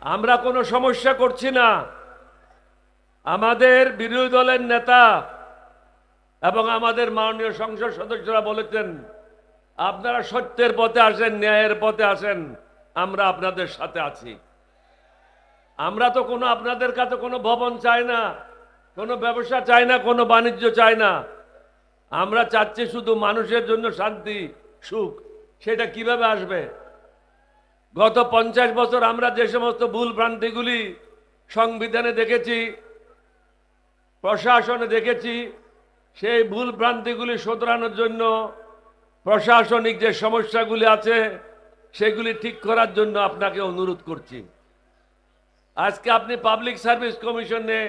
আমরা কোনো সমস্যা করছি না। আমাদের বিরোধী দলের নেতা এবং আমাদের মাননীয় সংসদ সদস্যরা বলেছেন, আপনারা সত্যের পথে আসেন, ন্যায়ের পথে আসেন, আমরা আপনাদের সাথে আছি। আমরা তো কোনো আপনাদের কাছে কোনো ভবন চাই না, কোনো ব্যবসা চাই না, কোনো বাণিজ্য চাই না। আমরা চাচ্ছি শুধু মানুষের জন্য শান্তি, সুখ। সেটা কিভাবে আসবে? গত 50 বছর আমরা যে সমস্ত ভুল ভ্রান্তিগুলি সংবিধানে দেখেছি, প্রশাসনে দেখেছি, সেই ভুল ভ্রান্তিগুলি শোধরানোর জন্য প্রশাসনিক যে সমস্যাগুলি আছে সেগুলি ঠিক করার জন্য আপনাকে অনুরোধ করছি। আজকে আপনি পাবলিক সার্ভিস কমিশনে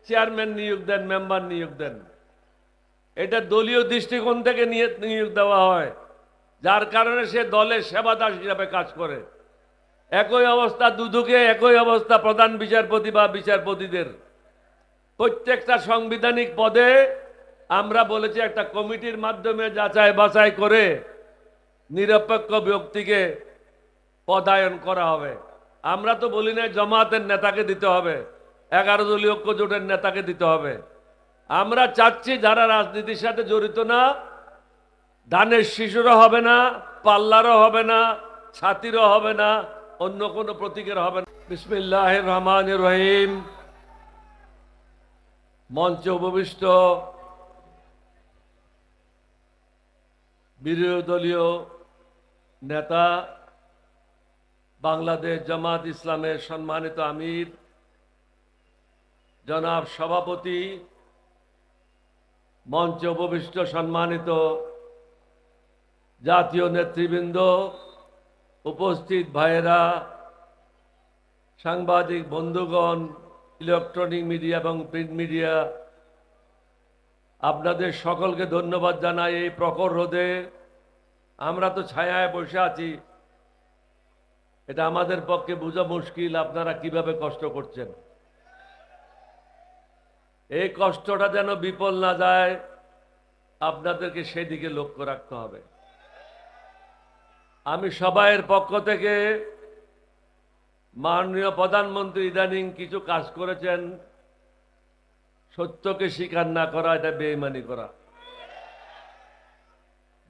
চেয়ারম্যান নিয়োগ দেন, মেম্বার নিয়োগ দেন, এটা দলীয় দৃষ্টিকোণ থেকে নিয়োগ দেওয়া হয়, যার কারণে সে দলের সেবাদাস হিসাবে কাজ করে। একই অবস্থা দুদকে, একই অবস্থা প্রধান বিচারপতি বা বিচারপতিদের। প্রত্যেকটা সাংবিধানিক পদে আমরা বলেছি একটা কমিটির মাধ্যমে যাচাই বাছাই করে নিরপেক্ষ ব্যক্তিকে পদায়ন করা হবে। আমরা তো বলি না জামাতের নেতাকে দিতে হবে, 11 দলীয় ঐক্য জোটের নেতাকে দিতে হবে। আমরা চাচ্ছি যারা রাজনীতির সাথে জড়িত না, ধানের শিশুরও হবে না, পাল্লারও হবে না, ছাতিরও হবে না, অন্য কোনো প্রতীকের হবে না। বিসমিল্লাহির রহমানির রহিম। মঞ্চে উপবিষ্ট বিরোধী দলীয় নেতা, বাংলাদেশ জামাত ইসলামের সম্মানিত আমির জনাব সভাপতি, মঞ্চে উপবিষ্ট সম্মানিত জাতীয় নেতৃবৃন্দ, উপস্থিত ভাইয়েরা, সাংবাদিক বন্ধুগণ, ইলেকট্রনিক মিডিয়া এবং প্রিন্ট মিডিয়া, আপনাদের সকলকে ধন্যবাদ জানাই। এই প্রখর রোদে আমরা তো ছায়ায় বসে আছি, এটা আমাদের পক্ষে বোঝা মুশকিল আপনারা কিভাবে কষ্ট করছেন। এই কষ্টটা যেন বিফল না যায়, আপনাদেরকে সেদিকে লক্ষ্য রাখতে হবে। আমি সবাইয়ের পক্ষ থেকে, মাননীয় প্রধানমন্ত্রী ইদানিং কিছু কাজ করেছেন, সত্যকে স্বীকার না করা এটা বেঈমানি করা।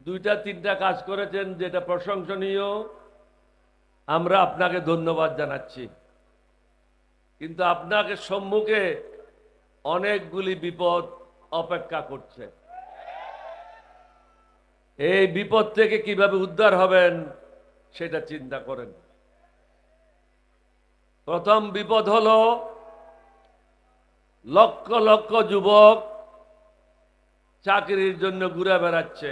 2-3টা কাজ করেছেন যেটা প্রশংসনীয়, আমরা আপনাকে ধন্যবাদ জানাচ্ছি। কিন্তু আপনাকে সম্মুখে অনেকগুলি বিপদ অপেক্ষা করছে। এই বিপদ থেকে কিভাবে উদ্ধার হবেন সেটা চিন্তা করেন। প্রথম বিপদ হলো লক্ষ লক্ষ যুবক চাকরির জন্য ঘুরে বেড়াচ্ছে,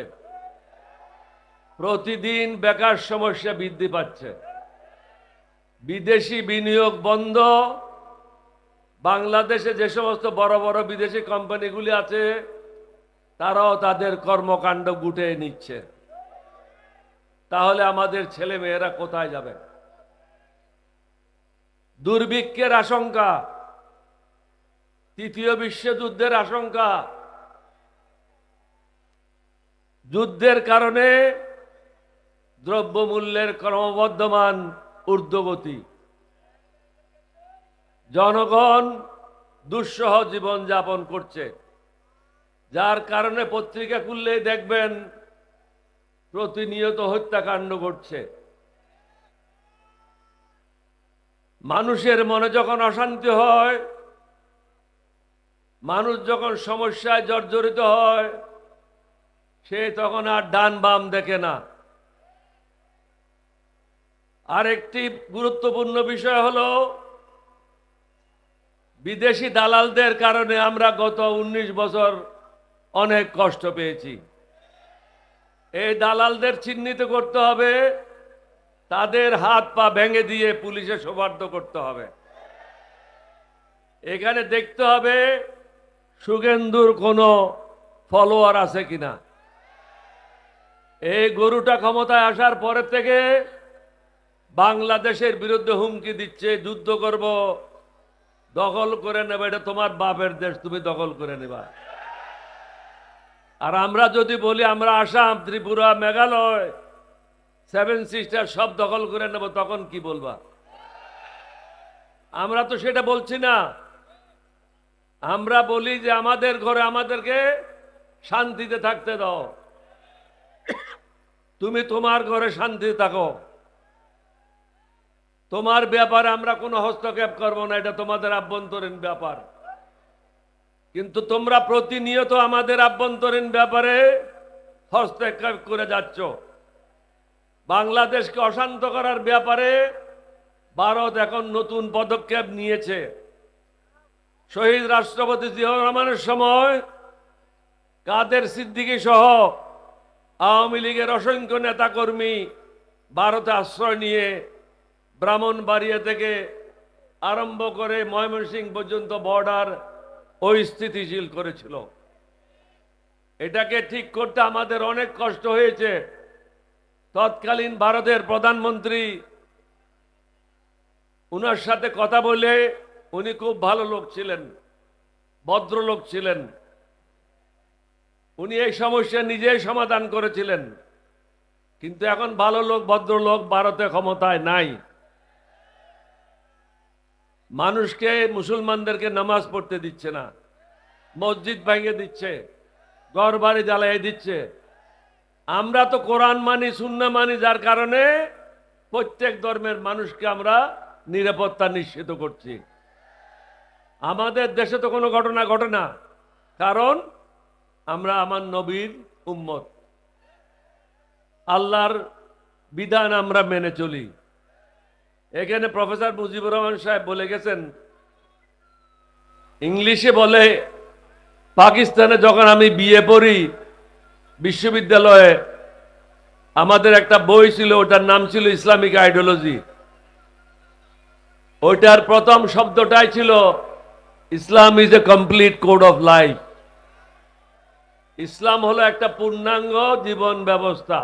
প্রতিদিন বেকার সমস্যা বৃদ্ধি পাচ্ছে, বিদেশি বিনিয়োগ বন্ধ, বাংলাদেশে যে সমস্ত বড় বড় বিদেশি কোম্পানিগুলি আছে তারাও তাদের কর্মকাণ্ড গুটিয়ে নিচ্ছে। তাহলে আমাদের ছেলে মেয়েরা কোথায় যাবে? দুর্ভিক্ষের আশঙ্কা, তৃতীয় বিশ্বযুদ্ধের আশঙ্কা, যুদ্ধের কারণে দ্রব্যমূল্যের ক্রমবর্ধমান ঊর্ধ্বগতি, জনগণ দুঃসহ জীবন যাপন করছে, যার কারণে পত্রিকা খুললেই দেখবেন প্রতিনিয়ত হত্যাকাণ্ড ঘটছে। মানুষের মনে যখন অশান্তি হয়, মানুষ যখন সমস্যায় জর্জরিত হয়, সে তখন আর ডান বাম দেখে না। আরেকটি গুরুত্বপূর্ণ বিষয় হলো বিদেশি দালালদের কারণে আমরা গত 19 বছর অনেক কষ্ট পেয়েছি। এই দালালদের চিহ্নিত করতে হবে, তাদের হাত পা ভেঙে দিয়ে পুলিশে সোপর্দ করতে হবে। এখানে দেখতে হবে সুগেন্দুর কোনো ফলোয়ার আছে কিনা। এই গরুটা ক্ষমতায় আসার পরের থেকে বাংলাদেশের বিরুদ্ধে হুমকি দিচ্ছে, যুদ্ধ করব, দখল করে নেবে, এটা তোমার বাপের দেশ, তুমি দখল করে নেবা। আর আমরা যদি বলি আমরা আসাম, ত্রিপুরা, মেঘালয়, 7 সিস্টার সব দখল করে নেব, তখন কি বলবা? আমরা তো সেটা বলছি না। আমরা বলি যে আমাদের ঘরে আমাদেরকে শান্তিতে থাকতে দাও, তুমি তোমার ঘরে শান্তিতে থাকো, তোমার ব্যাপারে আমরা কোনো হস্তক্ষেপ করব না, এটা তোমাদের আভ্যন্তরীণ ব্যাপার। কিন্তু তোমরা প্রতিনিয়ত আমাদের আভ্যন্তরীণ ব্যাপারে হস্তক্ষেপ করে যাচ্ছ। বাংলাদেশকে অশান্ত করার ব্যাপারে ভারত এখন নতুন পদক্ষেপ নিয়েছে। শহীদ রাষ্ট্রপতি জিয়াউর রহমানের সময় কাদের সিদ্দিকী সহ আওয়ামী লীগের অসংখ্য নেতাকর্মী ভারতে আশ্রয় নিয়ে ব্রাহ্মণবাড়িয়া থেকে আরম্ভ করে ময়মনসিংহ পর্যন্ত বর্ডার অস্থিতিশীল করেছিল। এটাকে ঠিক করতে আমাদের অনেক কষ্ট হয়েছে। তৎকালীন ভারতের প্রধানমন্ত্রী, উনার সাথে কথা বলে, উনি খুব ভালো লোক ছিলেন, ভদ্রলোক ছিলেন, উনি এই সমস্যা নিজেই সমাধান করেছিলেন। কিন্তু এখন ভালো লোক ভদ্রলোক ভারতে ক্ষমতায় নাই। মানুষকে, মুসলমানদেরকে নামাজ পড়তে দিচ্ছে না, মসজিদ ভেঙে দিচ্ছে, ঘর বাড়ি জ্বালিয়ে দিচ্ছে। আমরা তো কোরআন মানি, সুন্নাহ মানি, যার কারণে প্রত্যেক ধর্মের মানুষকে আমরা নিরাপত্তা নিশ্চিত করছি। আমাদের দেশে তো কোনো ঘটনা ঘটে না, কারণ আমরা আমার নবীর উম্মত, আল্লাহর বিধান আমরা মেনে চলি। এখানে প্রফেসর মুজিবুর রহমান সাহেব বলে গেছেন, ইংলিশে বলে, পাকিস্তানে যখন আমি বিয়ে পড়ি বিশ্ববিদ্যালয়ে, আমাদের একটা বই ছিল, ওটার নাম ছিল ইসলামিক আইডিওলজি। ওইটার প্রথম শব্দটাই ছিল ইসলাম is a complete code of life. ইসলাম হলো একটা পূর্ণাঙ্গ জীবন ব্যবস্থা।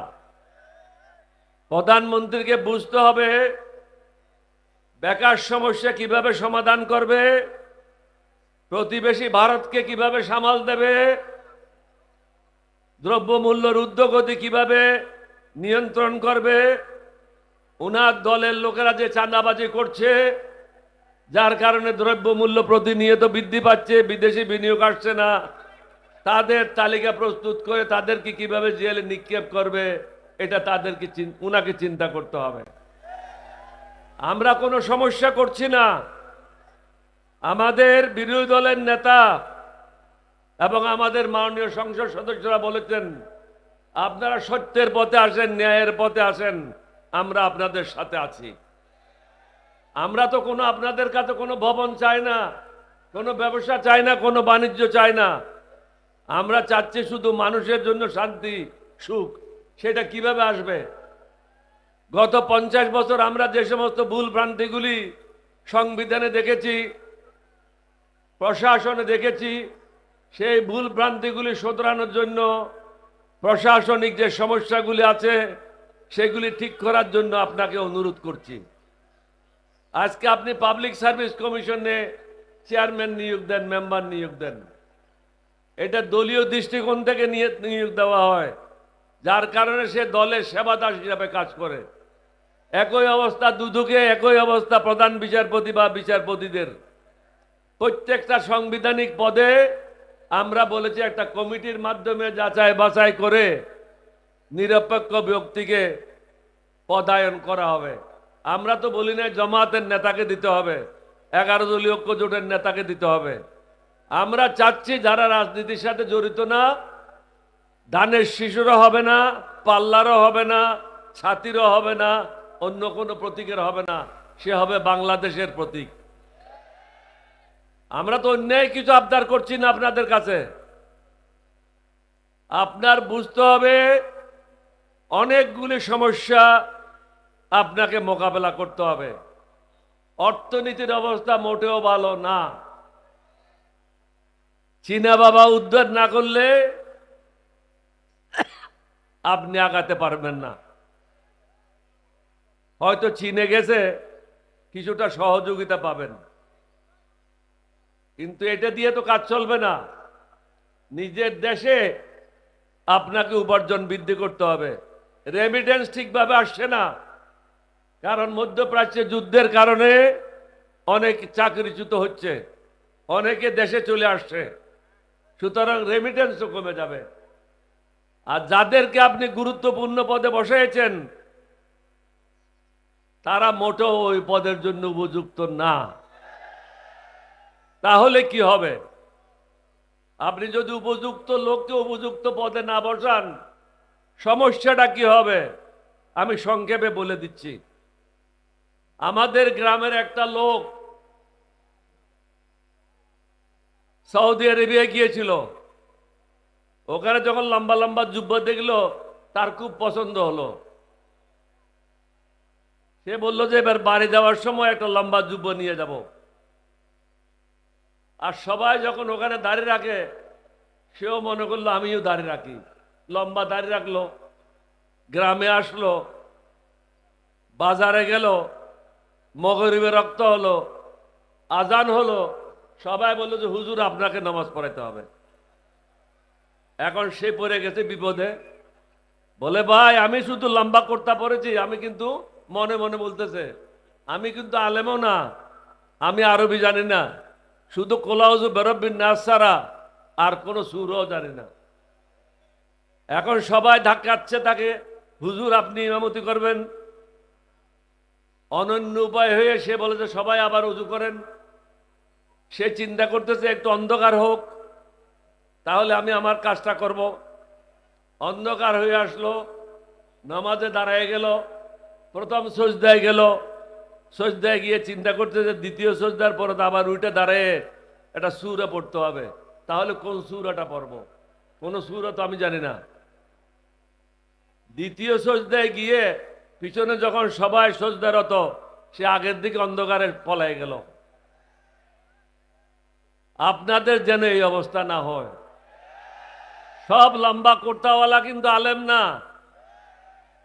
প্রধানমন্ত্রীকে বুঝতে হবে বেকার সমস্যা কিভাবে সমাধান করবে, প্রতিবেশী ভারতকে কিভাবে সামাল দেবে, দ্রব্যমূল্যের ঊর্ধ্বগতি কিভাবে নিয়ন্ত্রণ করবে। উনার দলের লোকেরা যে চাঁদাবাজি করছে, যার কারণে দ্রব্যমূল্য প্রতিনিয়ত বৃদ্ধি পাচ্ছে, বিদেশি বিনিয়োগ আসছে না, তাদের তালিকা প্রস্তুত করে তাদেরকে কিভাবে জেলে নিক্ষেপ করবে, এটা তাদেরকে উনাকে চিন্তা করতে হবে। আমরা কোনো সমস্যা করছি না। আমাদের বিরোধী দলের নেতা এবং আমাদের মাননীয় সংসদ সদস্যরা বলেছেন, আপনারা সত্যের পথে আসেন, ন্যায়ের পথে আসেন, আমরা আপনাদের সাথে আছি। আমরা তো কোনো আপনাদের কাছে কোনো ভবন চাই না, কোনো ব্যবসা চাই না, কোনো বাণিজ্য চাই না। আমরা চাচ্ছি শুধু মানুষের জন্য শান্তি, সুখ। সেটা কিভাবে আসবে? গত 50 বছর আমরা যে সমস্ত ভুল ভ্রান্তিগুলি সংবিধানে দেখেছি, প্রশাসনে দেখেছি, সেই ভুল ভ্রান্তিগুলি শোধরানোর জন্য প্রশাসনিক যে সমস্যাগুলি আছে সেগুলি ঠিক করার জন্য আপনাকে অনুরোধ করছি। আজকে আপনি পাবলিক সার্ভিস কমিশনে চেয়ারম্যান নিয়োগ দেন, মেম্বার নিয়োগ দেন, এটা দলীয় দৃষ্টিকোণ থেকে নিয়োগ দেওয়া হয়, যার কারণে সে দলের সেবাদাস হিসাবে কাজ করে। একই অবস্থা দুদকে, একই অবস্থা প্রধান বিচারপতি বা বিচারপতিদের। প্রত্যেকটা সাংবিধানিক পদে আমরা বলেছি একটা কমিটির মাধ্যমে যাচাই বাছাই করে নিরপেক্ষ ব্যক্তিকে পদায়ন করা হবে। আমরা তো বলি না জামাতের নেতাকে দিতে হবে, 11 দলীয় ঐক্য জোটের নেতাকে দিতে হবে। আমরা চাচ্ছি যারা রাজনীতির সাথে জড়িত না, ধানের শিশুরও হবে না, পাল্লারও হবে না, ছাতিরও হবে না, অন্য কোনো প্রতীকের হবে না, সে হবে বাংলাদেশের প্রতীক। আমরা তো অন্যায় কিছু আবদার করছি না আপনাদের কাছে। আপনার বুঝতে হবে অনেকগুলি সমস্যা আপনাকে মোকাবেলা করতে হবে। অর্থনীতির অবস্থা মোটেও ভালো না। চীনা বাবা উদ্ধার না করলে আপনি আগাতে পারবেন না। হয়তো চীনে গেছে, কিছুটা সহযোগিতা পাবেন, কিন্তু এটা দিয়ে তো কাজ চলবে না। নিজের দেশে আপনাকে উপার্জন বৃদ্ধি করতে হবে। রেমিটেন্স ঠিকভাবে আসছে না, কারণ মধ্যপ্রাচ্যে যুদ্ধের কারণে অনেক চাকরিচ্যুত হচ্ছে, অনেকে দেশে চলে আসছে, সুতরাং রেমিটেন্সও কমে যাবে। আর যাদেরকে আপনি গুরুত্বপূর্ণ পদে বসাইছেন তারা মোটেও ওই পদের জন্য উপযুক্ত না। তাহলে কি হবে? আপনি যদি উপযুক্ত লোককে উপযুক্ত পদে না বসান, সমস্যাটা কি হবে আমি সংক্ষেপে বলে দিচ্ছি। আমাদের গ্রামের একটা লোক সৌদি আরবিয়া গিয়েছিল। ওখানে যখন লম্বা লম্বা জুব্বা দেখলো তার খুব পছন্দ হলো। সে বলল যে এবার বাড়ি যাওয়ার সময় একটা লম্বা জুব্বা নিয়ে যাব। আর সবাই যখন ওখানে দাঁড়িয়ে রাখে সেও মনে করলো আমিও দাঁড়িয়ে রাখি, লম্বা দাঁড়িয়ে রাখলো। গ্রামে আসলো, বাজারে গেল, মগরিবে রক্ত হলো, আজান হলো, সবাই বললো যে হুজুর আপনাকে নামাজ পড়াইতে হবে। এখন সে পড়ে গেছে বিপদে। বলে ভাই আমি শুধু লম্বা কুর্তা পরেছি, আমি কিন্তু মনে মনে বলতেছে আমি কিন্তু আলেমও না, আমি আরবি জানি না, শুধু কোলাউজু বেরব্বিন নাস ছাড়া আর কোনো সুরও জানি না। এখন সবাই ধাক্কাচ্ছে তাকে, হুজুর আপনি ইমামতি করবেন। অনন্য উপায় হয়ে সে বলে যে সবাই আবার উজু করেন। সে চিন্তা করতেছে একটু অন্ধকার হোক, তাহলে আমি আমার কাজটা করব। অন্ধকার হয়ে আসলো, নামাজে দাঁড়ায় গেল, প্রথম সজদায় গেল, সজদায় গিয়ে চিন্তা করতে যে দ্বিতীয় সজদার পরে তো আবার উঠে দাঁড়ায় একটা সুরা পড়তে হবে, তাহলে কোন সুরাটা পড়ব? কোন সুরা তো আমি জানি না। দ্বিতীয় সজদায় গিয়ে পিছনে যখন সবাই সজদারত, সে আগের দিকে অন্ধকারে পলায় গেল। আপনাদের যেন এই অবস্থা না হয়। সব লম্বা কুর্তাওয়ালা কিন্তু আলেম না।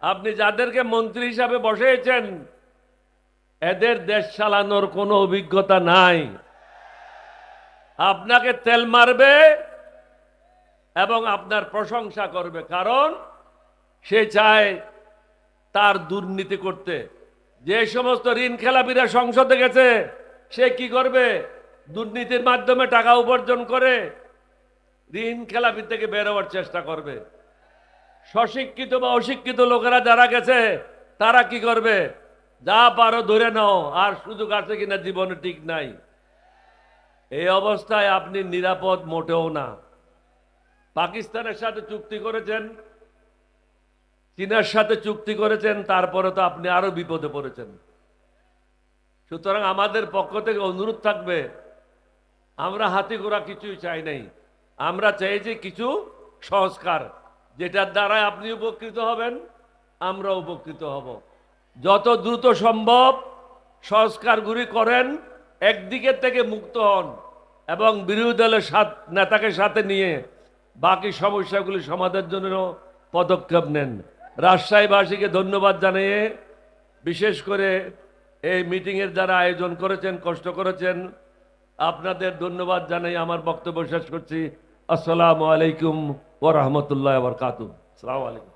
আপনি যাদেরকে মন্ত্রী হিসাবে বসিয়েছেন এদের দেশ চালানোর কোনো অভিজ্ঞতা নাই। আপনাকে তেল মারবে এবং আপনার প্রশংসা করবে, কারণ সে চায় তার দুর্নীতি করতে। যে সমস্ত ঋণ খেলাপিরা সংসদে গেছে সে কি করবে? দুর্নীতির মাধ্যমে টাকা উপার্জন করে ঋণ খেলাপি থেকে বেরোবার চেষ্টা করবে। স্বশিক্ষিত বা অশিক্ষিত লোকেরা যারা গেছে তারা কি করবে? যা পারো ধরে নাও, আর সুযোগ আছে কিনা জীবনে ঠিক নাই। এই অবস্থায় আপনি নিরাপদ মোটেও না। পাকিস্তানের সাথে চুক্তি করেছেন, চীনের সাথে চুক্তি করেছেন, তারপরে তো আপনি আরো বিপদে পড়েছেন। সুতরাং আমাদের পক্ষ থেকে অনুরোধ থাকবে, আমরা হাতি ঘোড়া কিছুই চাই নাই, আমরা চাইছি কিছু সংস্কার, যেটার দ্বারা আপনি উপকৃত হবেন, আমরা উপকৃত হব। যত দ্রুত সম্ভব সংস্কারগুলি করেন, একদিকে থেকে মুক্ত হন এবং বিরোধী দলের নেতাকে সাথে নিয়ে বাকি সমস্যাগুলি সমাধানের জন্য পদক্ষেপ নেন। রাজশাহীবাসীকে ধন্যবাদ জানিয়ে, বিশেষ করে এই মিটিংয়ের যারা আয়োজন করেছেন, কষ্ট করেছেন, আপনাদের ধন্যবাদ জানাই আমার বক্তব্য শেষ করছি। আসসালামু আলাইকুম ওয়া রাহমাতুল্লাহি ওয়া বারাকাতুহু। আসসালামু আলাইকুম।